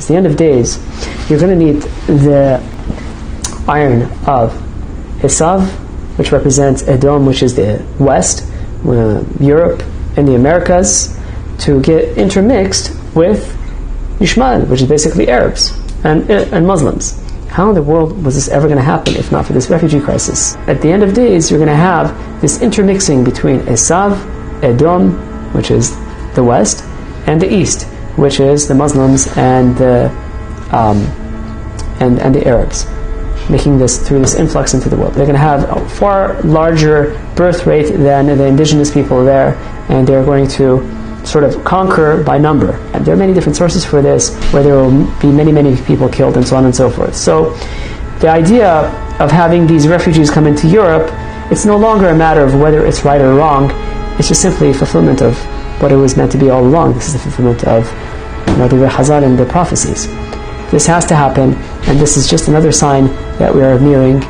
days. The end of days, you're going to need the iron of Esav, which represents Edom, which is the west, Europe, and the Americas, to get intermixed with Ishmael, which is basically Arabs and Muslims. How in the world was this ever going to happen if not for this refugee crisis? At the end of days, you're going to have this intermixing between Esav, Edom, which is the west, and the east, which is the Muslims and the Arabs, making this through this influx into the world. They're going to have a far larger birth rate than the indigenous people there, and they're going to sort of conquer by number. And there are many different sources for this, where there will be many, many people killed and so on and so forth. So the idea of having these refugees come into Europe, it's no longer a matter of whether it's right or wrong. It's just simply a fulfillment of what it was meant to be all along. This is the fulfillment of the Chazal and the prophecies. This has to happen, and this is just another sign that we are nearing,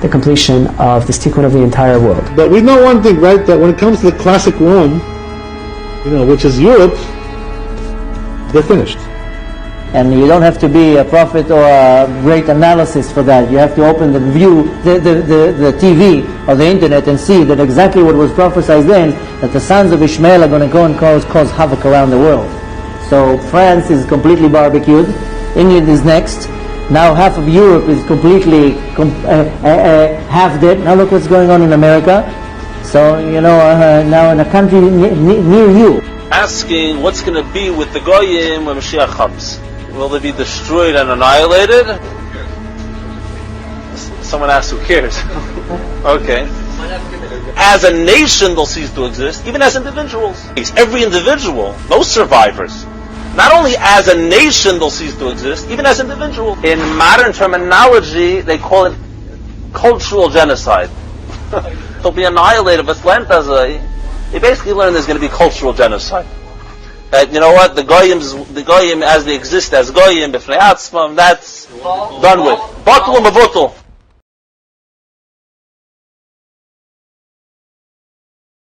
the completion of this tikkun of the entire world. But we know one thing, right? That when it comes to the classic Rome, which is Europe, they're finished. And you don't have to be a prophet or a great analysis for that. You have to open the TV or the internet and see that exactly what was prophesied then, that the sons of Ishmael are going to go and cause havoc around the world. So France is completely barbecued. England is next. Now half of Europe is completely half dead. Now look what's going on in America. So, now in a country near you. Asking what's going to be with the Goyim when Mashiach comes. Will they be destroyed and annihilated? Someone asked, who cares? Okay. As a nation, they'll cease to exist, even as individuals. Every individual, most survivors, not only as a nation they'll cease to exist, even as individuals. In modern terminology, they call it cultural genocide. They'll be annihilated. You basically learn there's going to be cultural genocide. That the Goyim as they exist as Goyim, b'fnei atzmam, that's done with. Batul and mavutul.